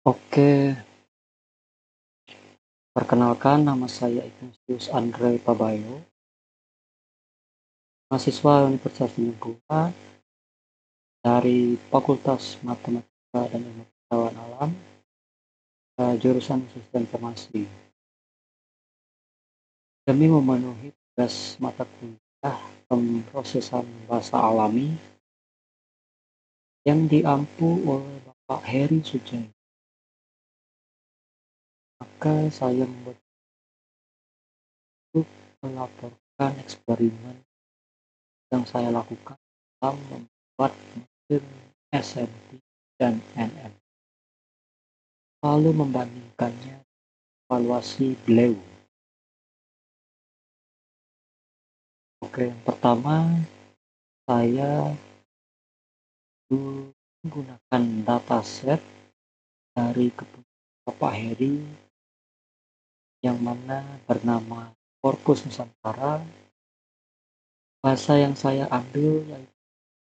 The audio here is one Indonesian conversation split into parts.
Oke, perkenalkan nama saya Ignatius Andre Pabayo, mahasiswa Universitas Lingkungan dari Fakultas Matematika dan Ilmu Pengetahuan Alam, jurusan Sistem Informasi. Demi memenuhi tugas mata kuliah pemrosesan bahasa alami yang diampu oleh Bapak Heri Sujai, maka saya membuat untuk melaporkan eksperimen yang saya lakukan dalam membuat mesin SMT dan NM, lalu membandingkannya evaluasi beliau. Oke, yang pertama saya menggunakan dataset dari keputusan Bapak Heri yang mana bernama Korpus Nusantara. Bahasa yang saya ambil yaitu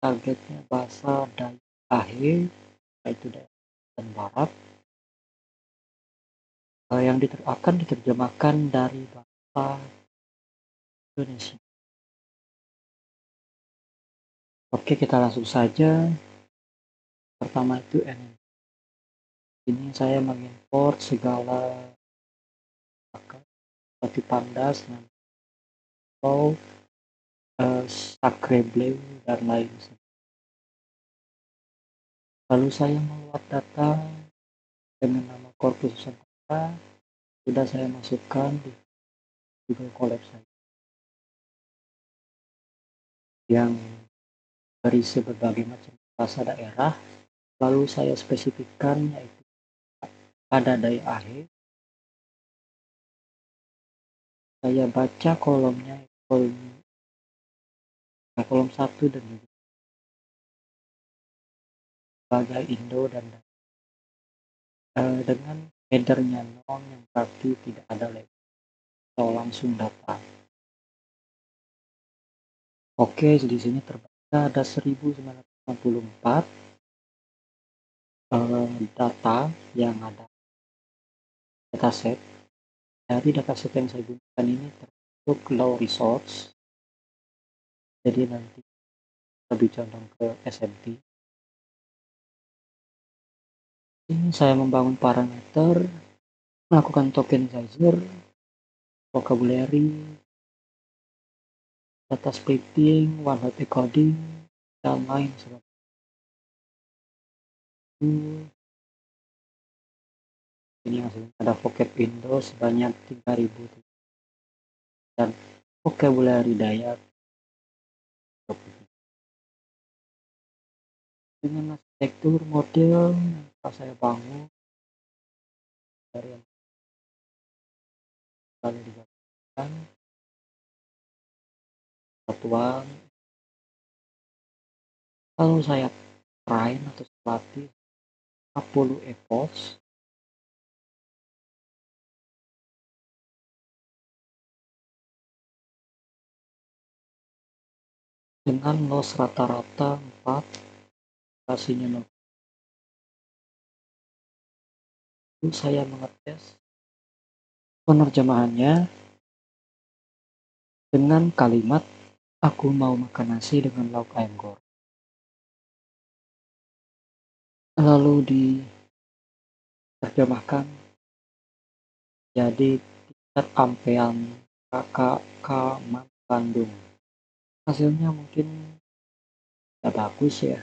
targetnya bahasa Dayak Ahe, yaitu daerah Barat, yang akan diterjemahkan dari bahasa Indonesia. Oke, kita langsung saja. Pertama itu NM. Ini saya mengimport segala seperti pandas atau Sacrebleu dan lain sebagainya. Lalu saya membuat data dengan nama Corpus Nusantara, sudah saya masukkan di Google Colab saya yang berisi berbagai macam bahasa daerah. Lalu saya spesifikkan yaitu pada Dayak Ahe. Saya baca kolomnya, kolom 1 dan juga sebagai Indo dan dengan headernya non yang berarti tidak ada label atau langsung data. Oke, di sini terbaca ada 1964 data yang ada dataset. Dari dataset yang saya gunakan ini termasuk low resource, jadi nanti lebih condong ke SMT. Ini saya membangun parameter, melakukan tokenizer, vocabulary, data splitting, one hot decoding, dan lain sebagainya. Ini hasilnya ada vocab Indo sebanyak 3000 dan vocabulary Dayak dengan arsitektur model yang telah saya bangun dari yang lalu digambarkan satuan, lalu saya train atau latih 50 epos dengan loss rata-rata 4, durasinya 0. Lalu saya mengetes penerjemahannya dengan kalimat aku mau makan nasi dengan lauk ayam goreng. Lalu diterjemahkan jadi tingkat ampean KKK Bandung. Hasilnya mungkin tidak bagus ya,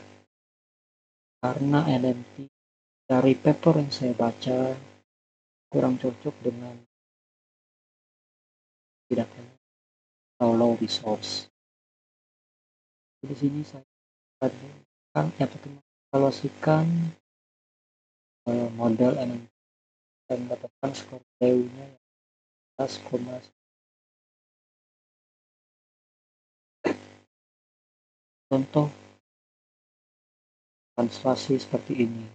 karena LMT dari paper yang saya baca kurang cocok dengan tidaknya atau low resource. Di sini saya akan evaluasikan model LMT dan mendapatkan skor TU-nya 11,9. Contoh translasi seperti ini.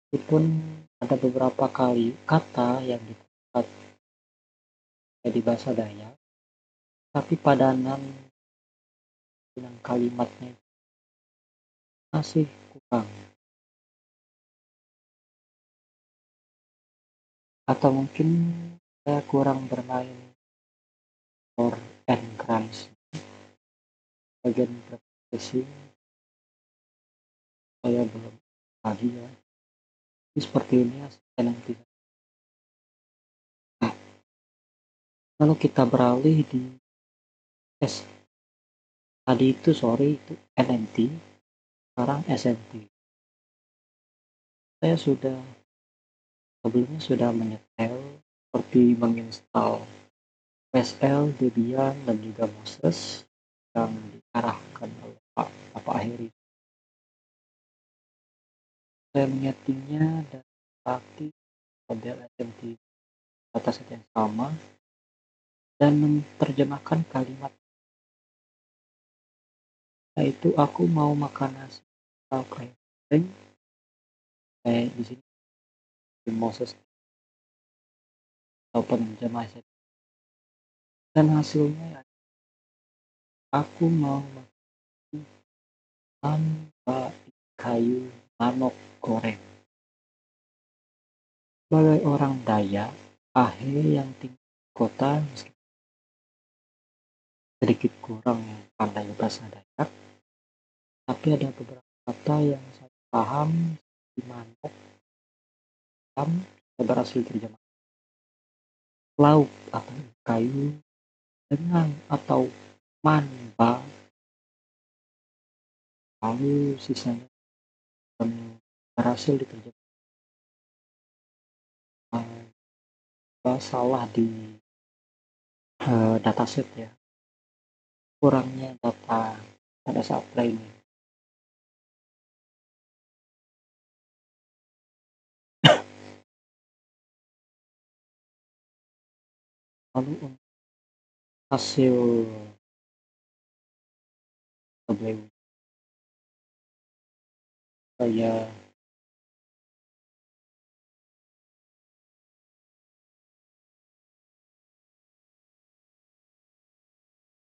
Meskipun ada beberapa kali kata yang dipakai di bahasa Dayak, tapi padanan dengan kalimatnya masih kurang, atau mungkin saya kurang bermain for and crunch bagian repetisi saya belum lagi ya. Jadi seperti ini ya saya nanti. Nah, kalau kita beralih di S tadi itu sorry itu NNT, sekarang SNT. Saya sebelumnya sudah menyetel seperti menginstal PSL, Debian, dan juga Moses yang diarahkan oleh Bapak Heri. Saya menyetingnya dan berarti model SMT dataset yang sama dan menerjemahkan kalimat, yaitu aku mau makan nasi atau goreng kayak di sini di Moses atau penerjemah dan hasilnya ya, aku mau makan kayu manok goreng. Sebagai orang Dayak, Ahe yang tinggal di kota sedikit kurang pandai bahasa Dayak, tapi ada beberapa kata yang saya paham di manok dan saya berhasil terjemah. Lauk atau kayu dengan atau manba, lalu sisanya berhasil diterjemahkan. Salah di dataset ya, kurangnya data pada saat training. Lalu untuk hasil sebelum saya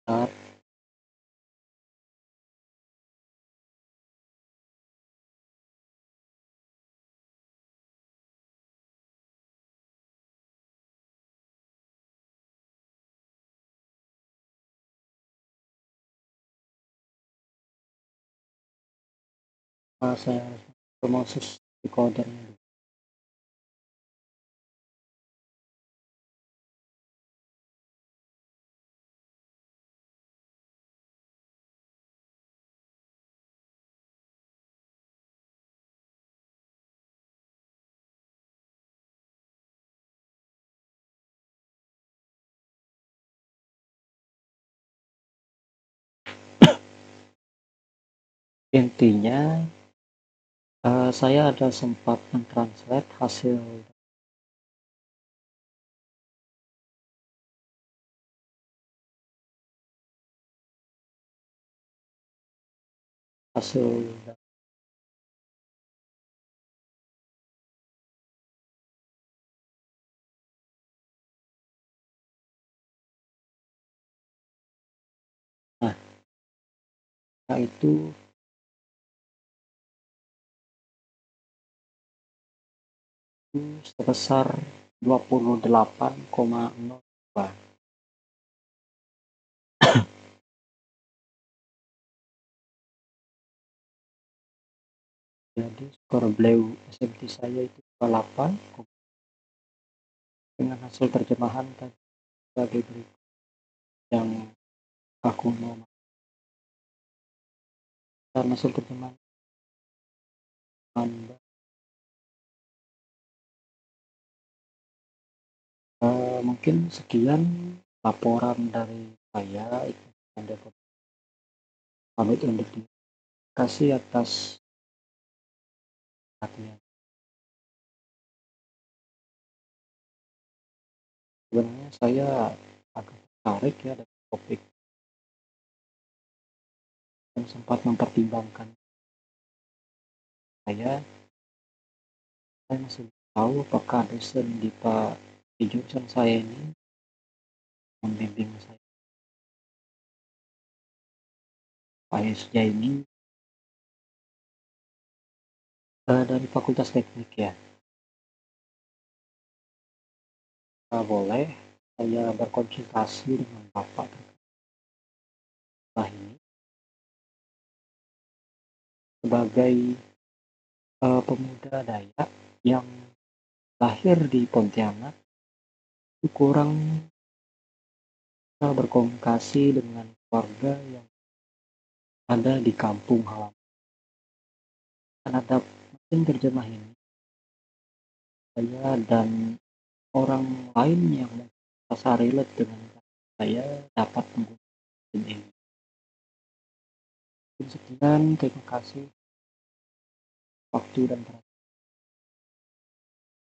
start, saya harus proses decodernya dulu. Intinya saya ada sempat mentranslate hasil. Nah, itu sebesar 28,02. Jadi skor Bleu SMT saya itu 28 dengan hasil terjemahan tadi sebagai berikut yang aku mau dan hasil terjemahan Anda. Mungkin sekian laporan dari saya itu Anda pamit undur diri. Terima kasih atas perhatian. Sebenarnya saya agak tertarik ya dengan topik yang sempat mempertimbangkan saya masih tahu apakah dosen di jurusan saya ini membimbing saya Pak Yesja ini Dari Fakultas Teknik ya? Boleh saya berkonsultasi dengan Bapak terkait masalah ini? Sebagai, pemuda Dayak yang lahir di Pontianak, itu kurang bisa berkomunikasi dengan keluarga yang ada di kampung halaman. Terhadap mesin terjemah ini, saya dan orang lain yang merasa relate dengan saya dapat menggunakan mesin ini. Sekian, terima kasih waktu dan perhatian.